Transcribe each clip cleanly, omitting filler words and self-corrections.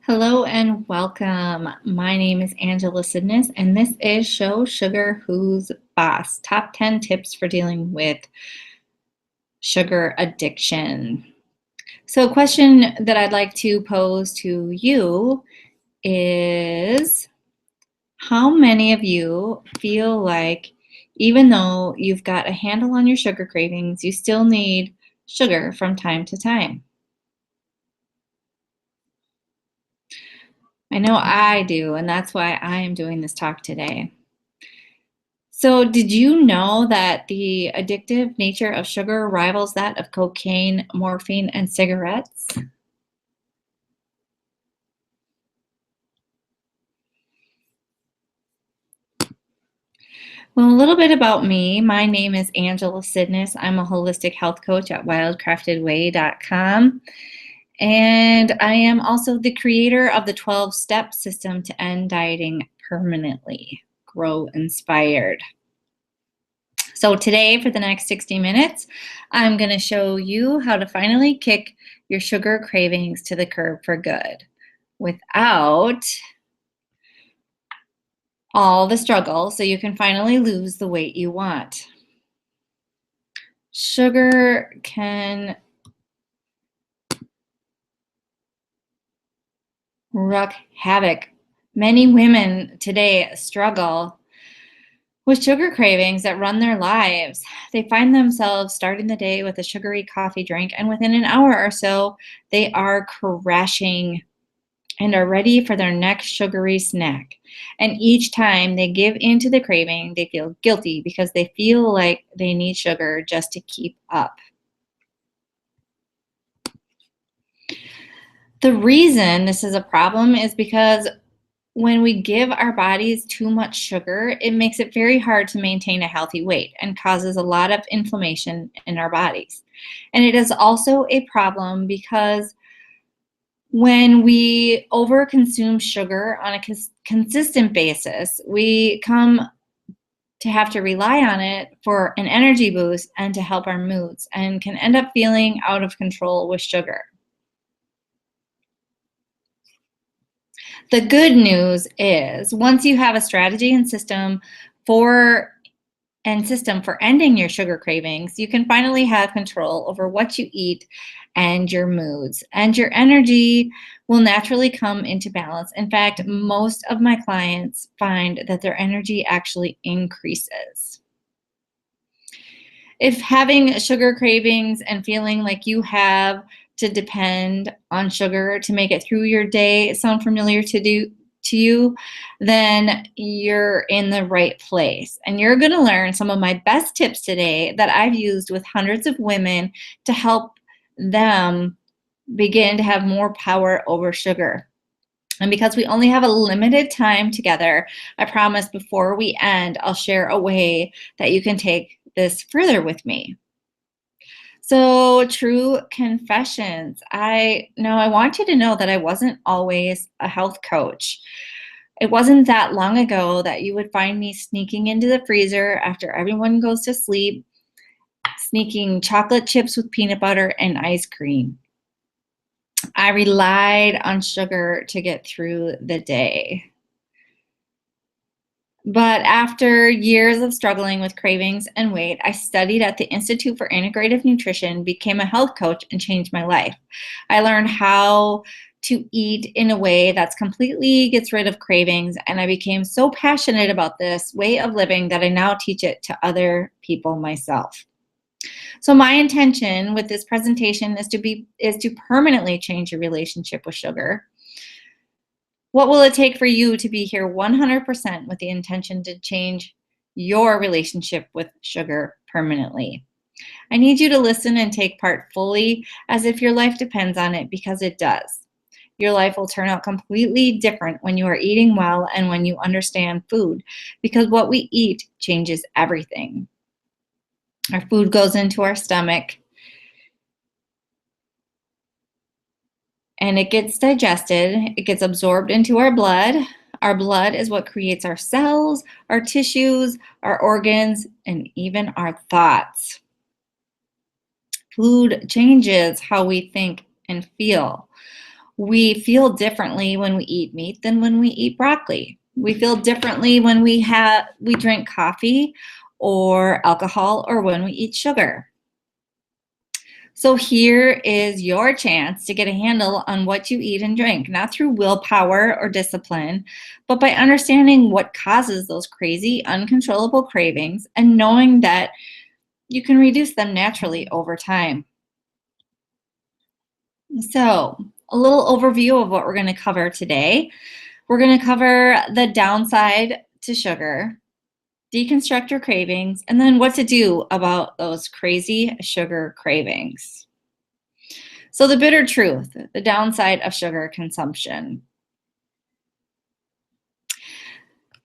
Hello and welcome. My name is Angela Sidness, and this is Show Sugar Who's Boss, Top 10 Tips for Dealing with Sugar Addiction. So a question that I'd like to pose to you is, how many of you feel like even though you've got a handle on your sugar cravings, you still need sugar from time to time? I know I do, and that's why I am doing this talk today. So, did you know that the addictive nature of sugar rivals that of cocaine, morphine, and cigarettes? Well, a little bit about me. My name is Angela Sidness. I'm a holistic health coach at wildcraftedway.com. And I am also the creator of the 12-step system to end dieting permanently. Grow inspired. So today, for the next 60 minutes, I'm going to show you how to finally kick your sugar cravings to the curb for good without all the struggle, so you can finally lose the weight you want. Sugar can wreak havoc. Many women today struggle with sugar cravings that run their lives. They find themselves starting the day with a sugary coffee drink, and within an hour or so, they are crashing and are ready for their next sugary snack. And each time they give in to the craving, they feel guilty because they feel like they need sugar just to keep up. The reason this is a problem is because when we give our bodies too much sugar, it makes it very hard to maintain a healthy weight and causes a lot of inflammation in our bodies. And it is also a problem because when we overconsume sugar on a consistent basis, we come to have to rely on it for an energy boost and to help our moods, and can end up feeling out of control with sugar. The good news is, once you have a strategy and system for ending your sugar cravings, you can finally have control over what you eat and your moods, and your energy will naturally come into balance. In fact, most of my clients find that their energy actually increases. If having sugar cravings and feeling like you have to depend on sugar to make it through your day sound familiar to you, then you're in the right place. And you're going to learn some of my best tips today that I've used with hundreds of women to help them begin to have more power over sugar. And because we only have a limited time together, I promise before we end, I'll share a way that you can take this further with me. So, true confessions. I want you to know that I wasn't always a health coach. It wasn't that long ago that you would find me sneaking into the freezer after everyone goes to sleep, sneaking chocolate chips with peanut butter and ice cream. I relied on sugar to get through the day. But after years of struggling with cravings and weight, I studied at the Institute for Integrative Nutrition, became a health coach, and changed my life. I learned how to eat in a way that's completely gets rid of cravings, and I became so passionate about this way of living that I now teach it to other people myself. So my intention with this presentation is to permanently change your relationship with sugar. What will it take for you to be here 100% with the intention to change your relationship with sugar permanently? I need you to listen and take part fully as if your life depends on it, because it does. Your life will turn out completely different when you are eating well and when you understand food, because what we eat changes everything. Our food goes into our stomach and it gets digested, it gets absorbed into our blood. Our blood is what creates our cells, our tissues, our organs, and even our thoughts. Food changes how we think and feel. We feel differently when we eat meat than when we eat broccoli. We feel differently when we drink coffee or alcohol or when we eat sugar. So here is your chance to get a handle on what you eat and drink, not through willpower or discipline, but by understanding what causes those crazy, uncontrollable cravings and knowing that you can reduce them naturally over time. So, a little overview of what we're going to cover today. We're going to cover the downside to sugar, deconstruct your cravings, and then what to do about those crazy sugar cravings. So the bitter truth, the downside of sugar consumption.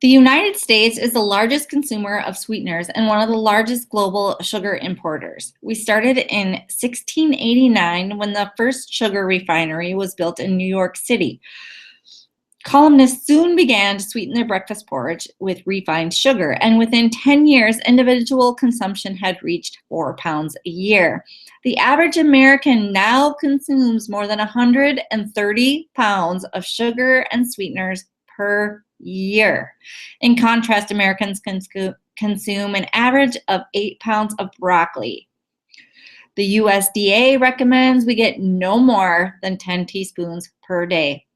The United States is the largest consumer of sweeteners and one of the largest global sugar importers. We started in 1689 when the first sugar refinery was built in New York City. Columnists soon began to sweeten their breakfast porridge with refined sugar, and within 10 years, individual consumption had reached 4 pounds a year. The average American now consumes more than 130 pounds of sugar and sweeteners per year. In contrast, Americans consume an average of 8 pounds of broccoli. The USDA recommends we get no more than 10 teaspoons per day.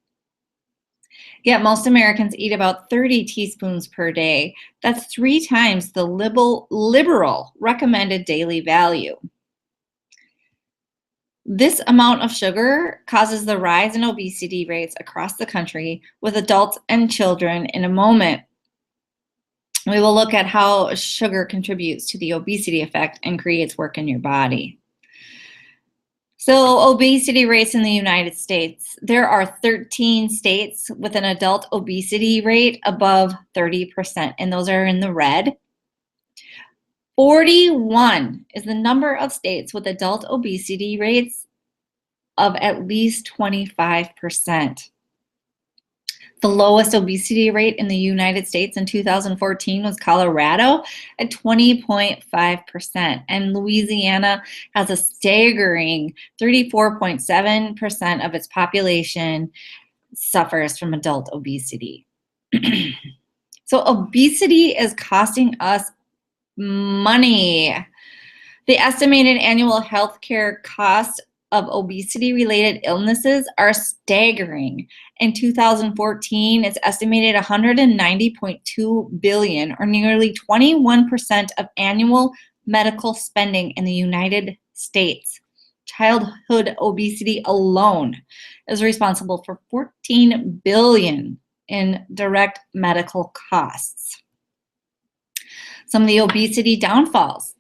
Yet most Americans eat about 30 teaspoons per day. That's 3 times the liberal recommended daily value. This amount of sugar causes the rise in obesity rates across the country with adults and children in a moment. We will look at how sugar contributes to the obesity effect and creates work in your body. So obesity rates in the United States. There are 13 states with an adult obesity rate above 30%, and those are in the red. 41 is the number of states with adult obesity rates of at least 25%. The lowest obesity rate in the United States in 2014 was Colorado at 20.5%, and Louisiana has a staggering 34.7% of its population suffers from adult obesity. So obesity is costing us money. The estimated annual healthcare cost of obesity-related illnesses are staggering. In 2014, it's estimated $190.2 billion, or nearly 21% of annual medical spending in the United States. Childhood obesity alone is responsible for $14 billion in direct medical costs. Some of the obesity downfalls: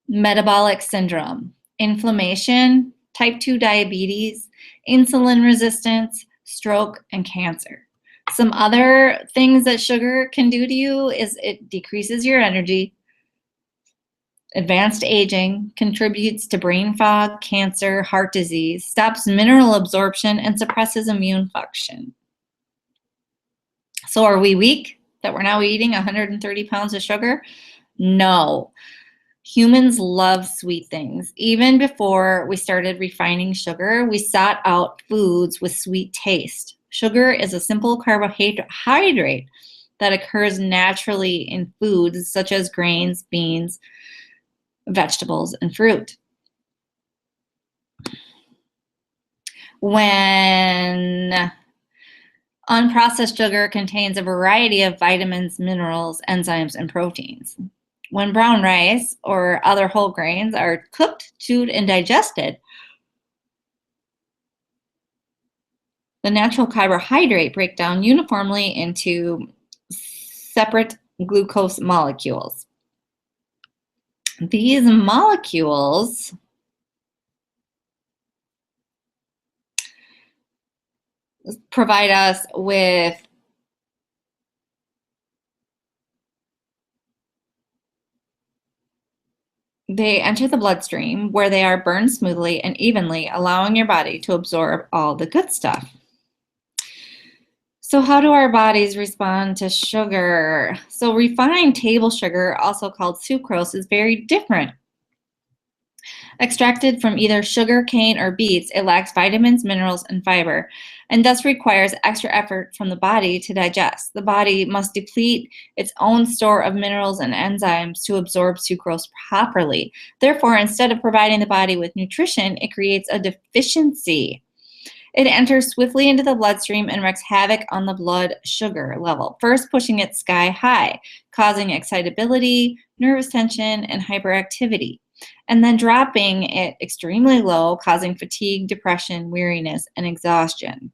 metabolic syndrome, inflammation, type 2 diabetes, insulin resistance, stroke, and cancer. Some other things that sugar can do to you is it decreases your energy, advanced aging, contributes to brain fog, cancer, heart disease, stops mineral absorption, and suppresses immune function. So are we weak that we're now eating 130 pounds of sugar? No. Humans love sweet things. Even before we started refining sugar, we sought out foods with sweet taste. Sugar is a simple carbohydrate that occurs naturally in foods such as grains, beans, vegetables, and fruit. When unprocessed sugar contains a variety of vitamins, minerals, enzymes, and proteins. When brown rice or other whole grains are cooked, chewed, and digested, the natural carbohydrate break down uniformly into separate glucose molecules. These molecules provide us with they enter the bloodstream where they are burned smoothly and evenly, allowing your body to absorb all the good stuff. So how do our bodies respond to sugar? So refined table sugar, also called sucrose, is very different. Extracted from either sugar, cane, or beets, it lacks vitamins, minerals, and fiber, and thus requires extra effort from the body to digest. The body must deplete its own store of minerals and enzymes to absorb sucrose properly. Therefore, instead of providing the body with nutrition, it creates a deficiency. It enters swiftly into the bloodstream and wreaks havoc on the blood sugar level, first pushing it sky high, causing excitability, nervous tension, and hyperactivity, and then dropping it extremely low, causing fatigue, depression, weariness, and exhaustion.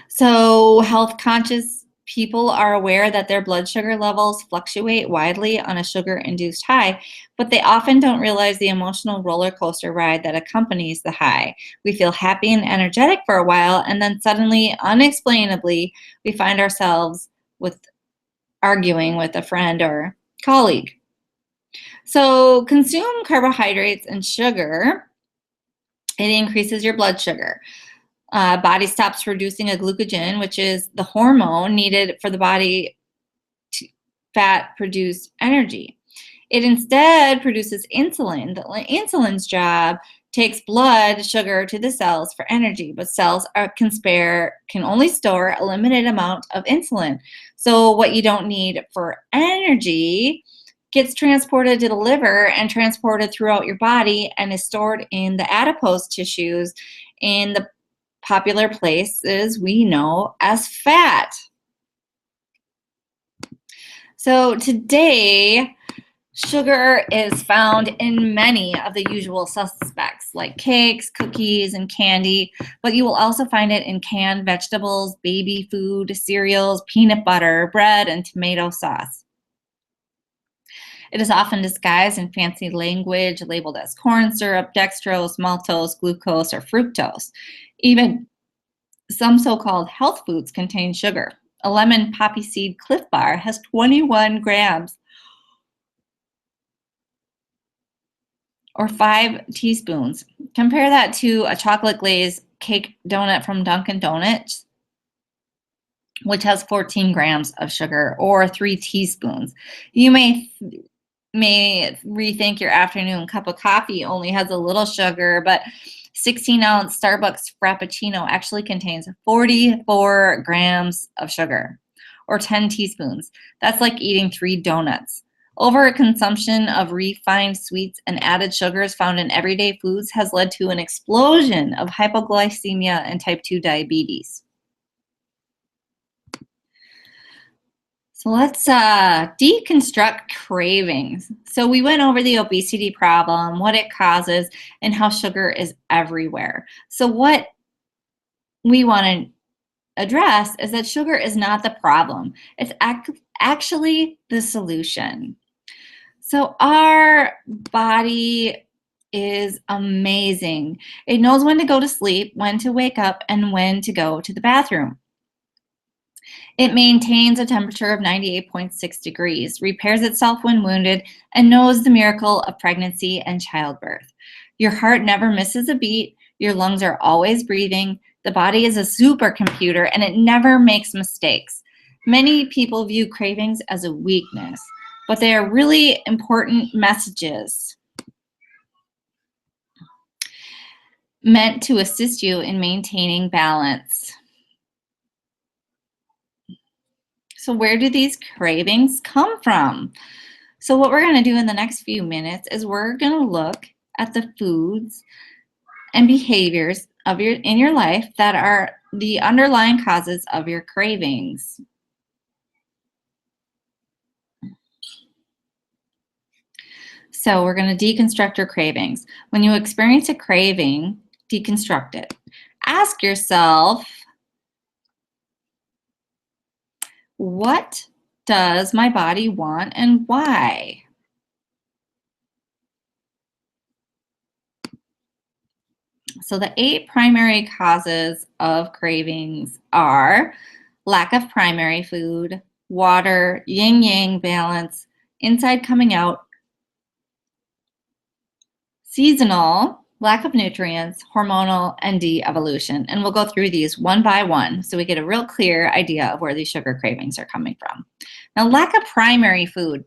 So, health conscious people are aware that their blood sugar levels fluctuate widely on a sugar induced high, but they often don't realize the emotional roller coaster ride that accompanies the high. We feel happy and energetic for a while, and then suddenly, unexplainably, we find ourselves arguing with a friend or colleague. So, consume carbohydrates and sugar. It increases your blood sugar. Body stops producing a glucagon, which is the hormone needed for the body to fat produce energy. It instead produces insulin. The insulin's job takes blood sugar to the cells for energy, but cells can only store a limited amount of insulin. So what you don't need for energy gets transported to the liver and transported throughout your body and is stored in the adipose tissues in the popular places we know as fat. So today, sugar is found in many of the usual suspects like cakes, cookies, and candy, but you will also find it in canned vegetables, baby food, cereals, peanut butter, bread, and tomato sauce. It is often disguised in fancy language labeled as corn syrup, dextrose, maltose, glucose, or fructose. Even some so-called health foods contain sugar. A lemon poppy seed Cliff Bar has 21 grams or 5 teaspoons. Compare that to a chocolate glazed cake donut from Dunkin' Donuts, which has 14 grams of sugar or 3 teaspoons. You may rethink your afternoon cup of coffee only has a little sugar, but 16-ounce Starbucks Frappuccino actually contains 44 grams of sugar, or 10 teaspoons. That's like eating 3 donuts. Overconsumption of refined sweets and added sugars found in everyday foods has led to an explosion of hypoglycemia and type 2 diabetes. So let's deconstruct cravings. So we went over the obesity problem, what it causes, and how sugar is everywhere. So what we want to address is that sugar is not the problem. It's actually the solution. So our body is amazing. It knows when to go to sleep, when to wake up, and when to go to the bathroom. It maintains a temperature of 98.6 degrees, repairs itself when wounded, and knows the miracle of pregnancy and childbirth. Your heart never misses a beat. Your lungs are always breathing. The body is a supercomputer, and it never makes mistakes. Many people view cravings as a weakness, but they are really important messages meant to assist you in maintaining balance. So where do these cravings come from? So what we're going to do in the next few minutes is we're going to look at the foods and behaviors in your life that are the underlying causes of your cravings. So we're going to deconstruct your cravings. When you experience a craving, deconstruct it. Ask yourself, what does my body want and why? So the 8 primary causes of cravings are lack of primary food, water, yin-yang balance, inside coming out, seasonal, lack of nutrients, hormonal, and de-evolution. And we'll go through these one by one so we get a real clear idea of where these sugar cravings are coming from. Now, lack of primary food.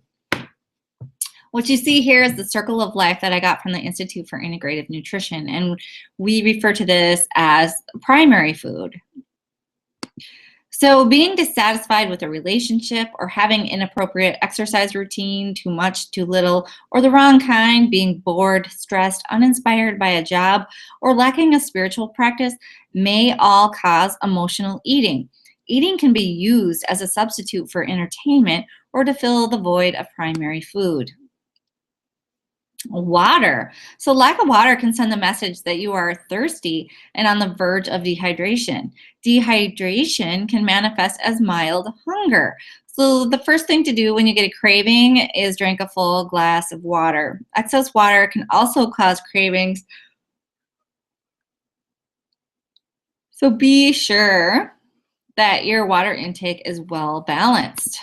What you see here is the circle of life that I got from the Institute for Integrative Nutrition, and we refer to this as primary food. So being dissatisfied with a relationship or having inappropriate exercise routine, too much, too little, or the wrong kind, being bored, stressed, uninspired by a job, or lacking a spiritual practice may all cause emotional eating. Eating can be used as a substitute for entertainment or to fill the void of primary food. Water. So lack of water can send the message that you are thirsty and on the verge of dehydration. Dehydration can manifest as mild hunger. So the first thing to do when you get a craving is drink a full glass of water. Excess water can also cause cravings. So be sure that your water intake is well balanced.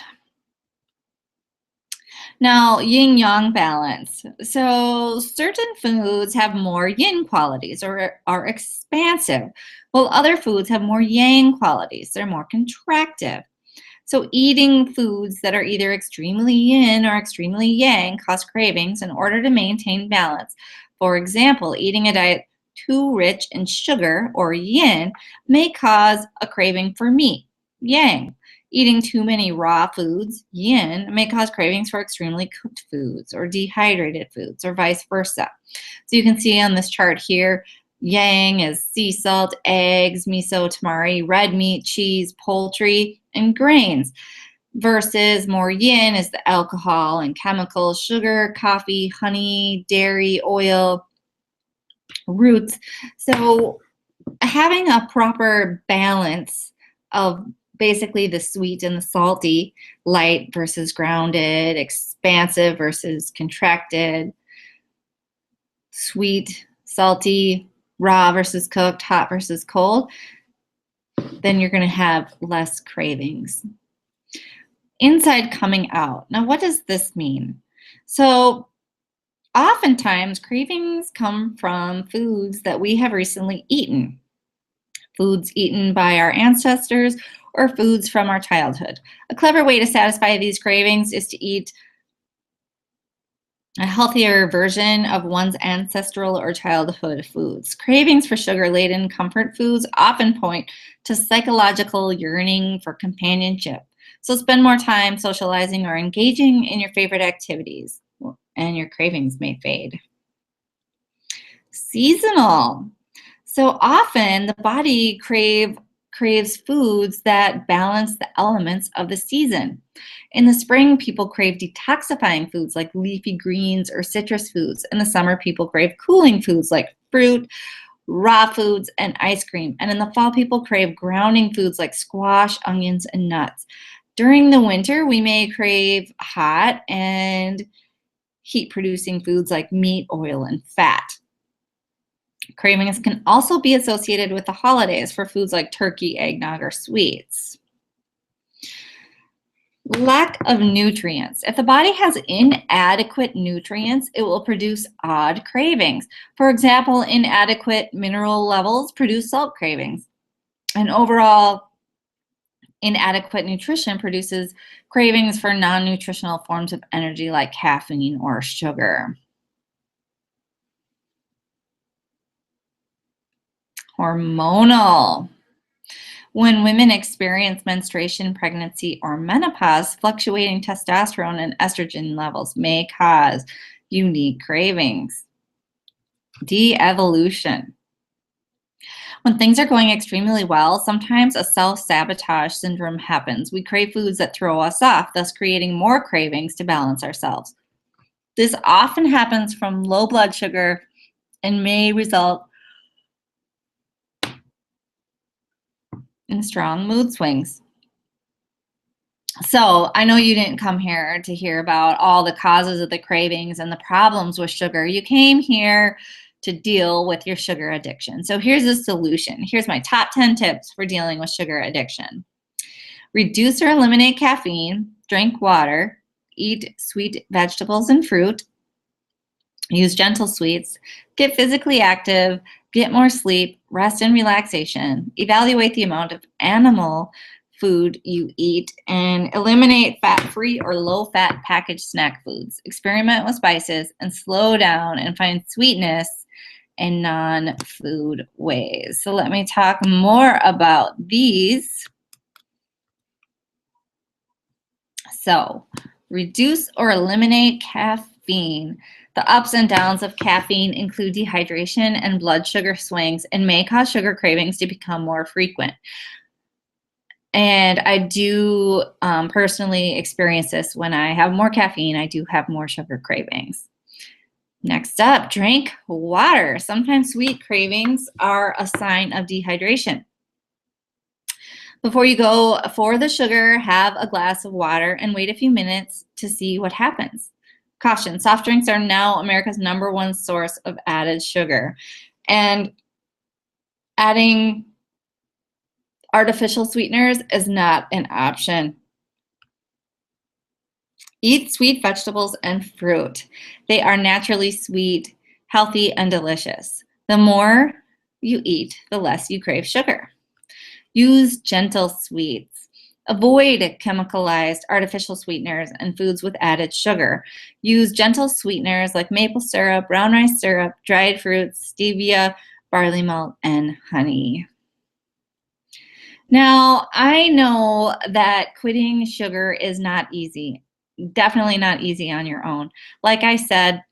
Now, yin yang balance. So, certain foods have more yin qualities or are expansive, while other foods have more yang qualities. They're more contractive. So, eating foods that are either extremely yin or extremely yang cause cravings in order to maintain balance. For example, eating a diet too rich in sugar or yin may cause a craving for meat, yang. Eating too many raw foods, yin, may cause cravings for extremely cooked foods or dehydrated foods or vice versa. So you can see on this chart here, yang is sea salt, eggs, miso, tamari, red meat, cheese, poultry, and grains. Versus more yin is the alcohol and chemicals, sugar, coffee, honey, dairy, oil, roots. So having a proper balance of basically the sweet and the salty, light versus grounded, expansive versus contracted, sweet, salty, raw versus cooked, hot versus cold, then you're going to have less cravings. Inside coming out. Now, what does this mean? So, oftentimes cravings come from foods that we have recently eaten, foods eaten by our ancestors, or foods from our childhood. A clever way to satisfy these cravings is to eat a healthier version of one's ancestral or childhood foods. Cravings for sugar-laden comfort foods often point to psychological yearning for companionship. So spend more time socializing or engaging in your favorite activities, and your cravings may fade. Seasonal. So often the body craves foods that balance the elements of the season. In the spring, people crave detoxifying foods like leafy greens or citrus foods. In the summer, people crave cooling foods like fruit, raw foods, and ice cream. And in the fall, people crave grounding foods like squash, onions, and nuts. During the winter, we may crave hot and heat-producing foods like meat, oil, and fat. Cravings can also be associated with the holidays for foods like turkey, eggnog, or sweets. Lack of nutrients. If the body has inadequate nutrients, it will produce odd cravings. For example, inadequate mineral levels produce salt cravings. And overall, inadequate nutrition produces cravings for non-nutritional forms of energy like caffeine or sugar. Hormonal. When women experience menstruation, pregnancy, or menopause, fluctuating testosterone and estrogen levels may cause unique cravings. De-evolution. When things are going extremely well, sometimes a self-sabotage syndrome happens. We crave foods that throw us off, thus creating more cravings to balance ourselves. This often happens from low blood sugar and may result in strong mood swings. So I know you didn't come here to hear about all the causes of the cravings and the problems with sugar. You came here to deal with your sugar addiction. So here's a solution. Here's my top 10 tips for dealing with sugar addiction. Reduce or eliminate caffeine, drink water, eat sweet vegetables and fruit, use gentle sweets, get physically active, get more sleep, rest and relaxation, evaluate the amount of animal food you eat and eliminate fat-free or low-fat packaged snack foods. Experiment with spices and slow down and find sweetness in non-food ways. So let me talk more about these. So, reduce or eliminate caffeine. The ups and downs of caffeine include dehydration and blood sugar swings and may cause sugar cravings to become more frequent. And I do personally experience this. When I have more caffeine, I do have more sugar cravings. Next up, drink water. Sometimes sweet cravings are a sign of dehydration. Before you go for the sugar, have a glass of water and wait a few minutes to see what happens. Caution, soft drinks are now America's #1 source of added sugar. And adding artificial sweeteners is not an option. Eat sweet vegetables and fruit. They are naturally sweet, healthy, and delicious. The more you eat, the less you crave sugar. Use gentle sweets. Avoid chemicalized artificial sweeteners and foods with added sugar. Use gentle sweeteners like maple syrup, brown rice syrup, dried fruits, stevia, barley malt, and honey. Now, I know that quitting sugar is not easy. Definitely not easy on your own. Like I said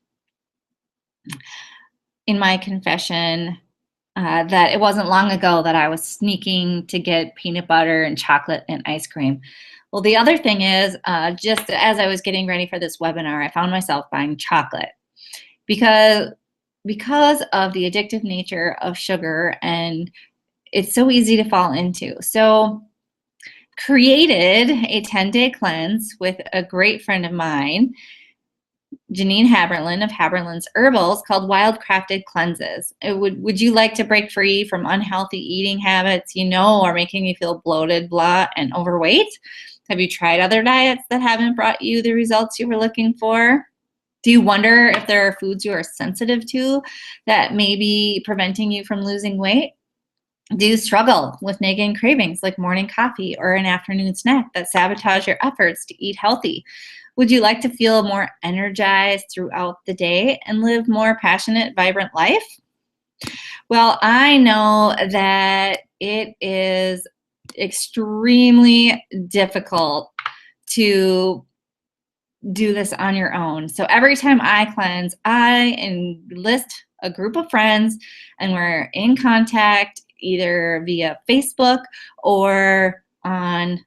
in my confession, that it wasn't long ago that I was sneaking to get peanut butter and chocolate and ice cream. Well, the other thing is, just as I was getting ready for this webinar, I found myself buying chocolate because of the addictive nature of sugar, and it's so easy to fall into. So created a 10-day cleanse with a great friend of mine, Janine Haberlin of Haberlin's Herbals, called Wild Crafted Cleanses. Would you like to break free from unhealthy eating habits you know are making you feel bloated, blah, and overweight? Have you tried other diets that haven't brought you the results you were looking for? Do you wonder if there are foods you are sensitive to that may be preventing you from losing weight? Do you struggle with nagging cravings like morning coffee or an afternoon snack that sabotage your efforts to eat healthy? Would you like to feel more energized throughout the day and live more passionate, vibrant life? Well, I know that it is extremely difficult to do this on your own. So every time I cleanse, I enlist a group of friends and we're in contact either via Facebook or on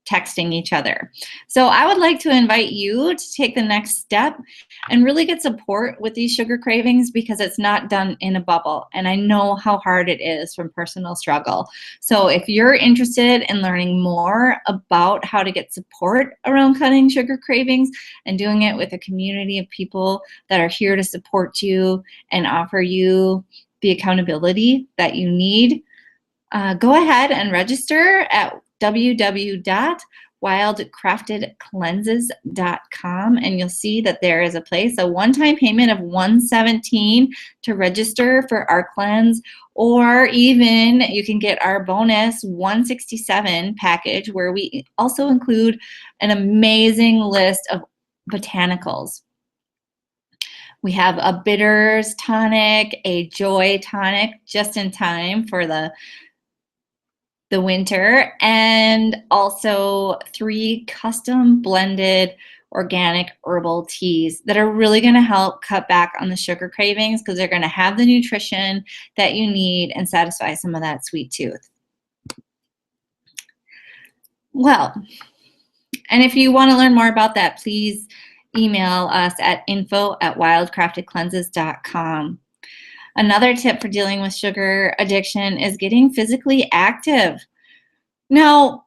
texting each other. So I would like to invite you to take the next step and really get support with these sugar cravings, because it's not done in a bubble. And I know how hard it is from personal struggle. So if you're interested in learning more about how to get support around cutting sugar cravings and doing it with a community of people that are here to support you and offer you the accountability that you need, go ahead and register at www.wildcraftedcleanses.com, and you'll see that there is a place, a one-time payment of $117 to register for our cleanse, or even you can get our bonus $167 package, where we also include an amazing list of botanicals. We have a bitters tonic, a joy tonic, just in time for the winter, and also 3 custom blended organic herbal teas that are really going to help cut back on the sugar cravings, because they're going to have the nutrition that you need and satisfy some of that sweet tooth. Well, and if you want to learn more about that, please email us at info@wildcraftedcleanses.com. Another tip for dealing with sugar addiction is getting physically active. Now,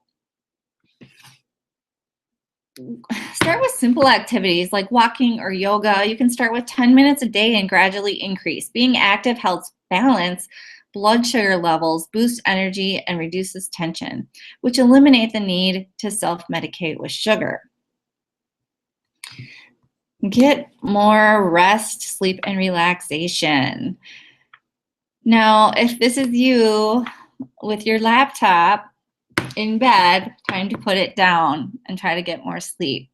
start with simple activities like walking or yoga. You can start with 10 minutes a day and gradually increase. Being active helps balance blood sugar levels, boosts energy, and reduces tension, which eliminates the need to self-medicate with sugar. Get more rest, sleep, and relaxation. Now, if this is you with your laptop, in bed, time to put it down and try to get more sleep.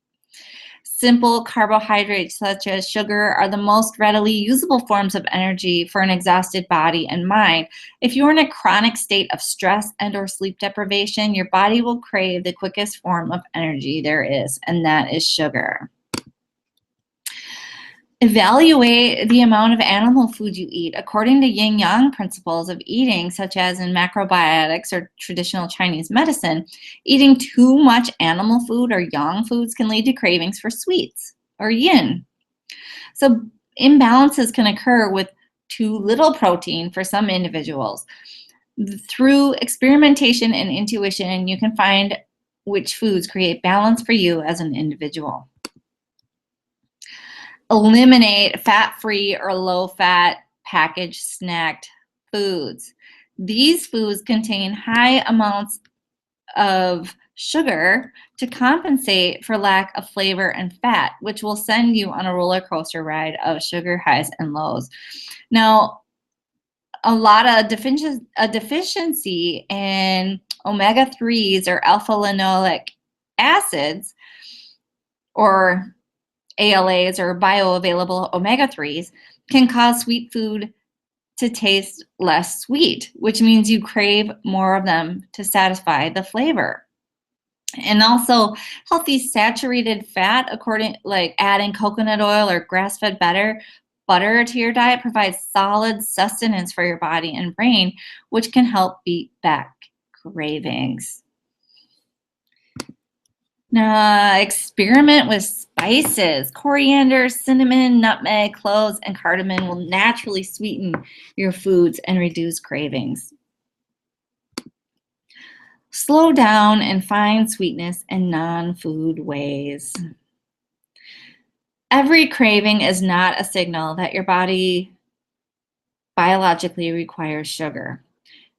Simple carbohydrates such as sugar are the most readily usable forms of energy for an exhausted body and mind. If you're in a chronic state of stress and or sleep deprivation, your body will crave the quickest form of energy there is, and that is sugar. Evaluate the amount of animal food you eat according to yin-yang principles of eating, such as in macrobiotics or traditional Chinese medicine. Eating too much animal food or yang foods can lead to cravings for sweets or yin. So imbalances can occur with too little protein for some individuals. Through experimentation and intuition, you can find which foods create balance for you as an individual. Eliminate fat-free or low-fat packaged snacked foods. These foods contain high amounts of sugar to compensate for lack of flavor and fat, which will send you on a roller coaster ride of sugar highs and lows. Now, a lot of deficiency in omega-3s or alpha-linoleic acids, or ALAs or bioavailable omega-3s, can cause sweet food to taste less sweet, which means you crave more of them to satisfy the flavor. And also healthy saturated fat, like adding coconut oil or grass-fed butter to your diet, provides solid sustenance for your body and brain, which can help beat back cravings. Now, experiment with spices. Coriander, cinnamon, nutmeg, cloves, and cardamom will naturally sweeten your foods and reduce cravings. Slow down and find sweetness in non-food ways. Every craving is not a signal that your body biologically requires sugar.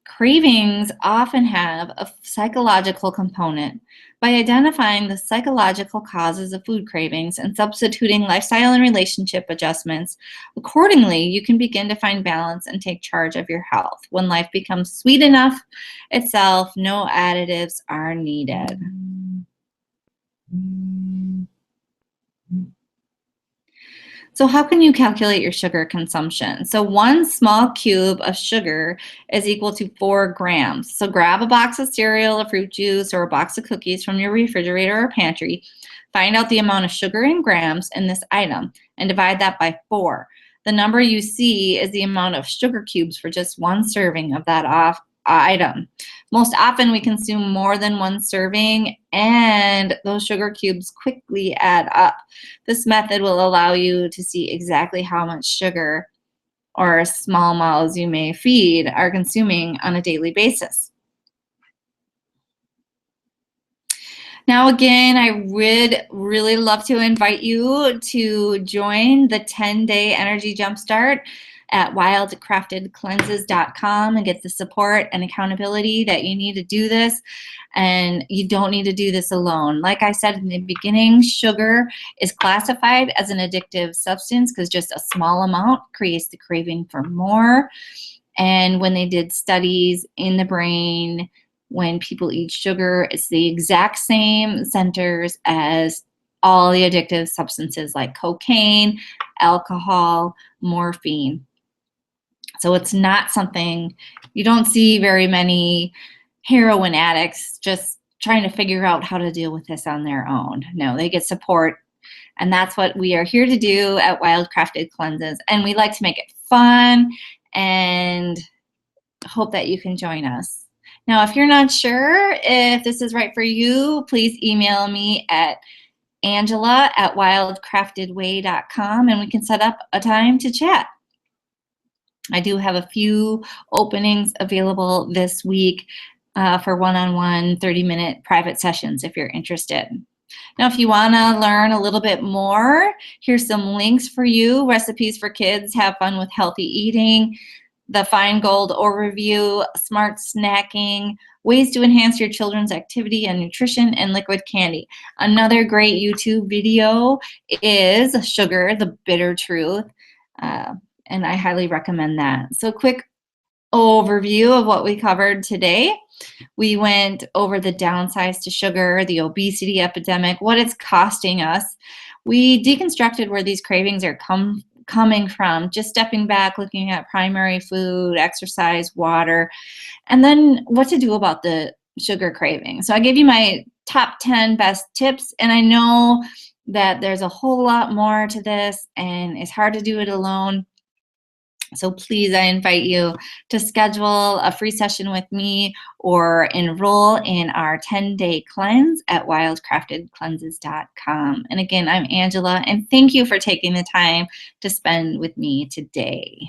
Cravings often have a psychological component. By identifying the psychological causes of food cravings and substituting lifestyle and relationship adjustments accordingly, you can begin to find balance and take charge of your health. When life becomes sweet enough itself, no additives are needed. So how can you calculate your sugar consumption? So 1 small cube of sugar is equal to 4 grams. So grab a box of cereal, a fruit juice, or a box of cookies from your refrigerator or pantry. Find out the amount of sugar in grams in this item and divide that by 4. The number you see is the amount of sugar cubes for just 1 serving of that item. Most often we consume more than 1 serving, and those sugar cubes quickly add up. This method will allow you to see exactly how much sugar or small mouths you may feed are consuming on a daily basis. Now, again, I would really love to invite you to join the 10-day energy jumpstart at wildcraftedcleanses.com and get the support and accountability that you need to do this. And you don't need to do this alone. Like I said in the beginning, sugar is classified as an addictive substance because just a small amount creates the craving for more. And when they did studies in the brain, when people eat sugar, it's the exact same centers as all the addictive substances like cocaine, alcohol, morphine. So it's not something, you don't see very many heroin addicts just trying to figure out how to deal with this on their own. No, they get support, and that's what we are here to do at Wildcrafted Cleanses. And we like to make it fun and hope that you can join us. Now, if you're not sure if this is right for you, please email me at angela@wildcraftedway.com and we can set up a time to chat. I do have a few openings available this week for one-on-one 30-minute private sessions if you're interested. Now, if you want to learn a little bit more, here's some links for you: recipes for kids, have fun with healthy eating, the Fine Gold overview, smart snacking, ways to enhance your children's activity and nutrition, and liquid candy. Another great YouTube video is Sugar, the Bitter Truth. And I highly recommend that. So quick overview of what we covered today. We went over the downsides to sugar, the obesity epidemic, what it's costing us. We deconstructed where these cravings are coming from, just stepping back, looking at primary food, exercise, water, and then what to do about the sugar craving. So I gave you my top 10 best tips, and I know that there's a whole lot more to this, and it's hard to do it alone. So please, I invite you to schedule a free session with me or enroll in our 10-day cleanse at wildcraftedcleanses.com. And again, I'm Angela, and thank you for taking the time to spend with me today.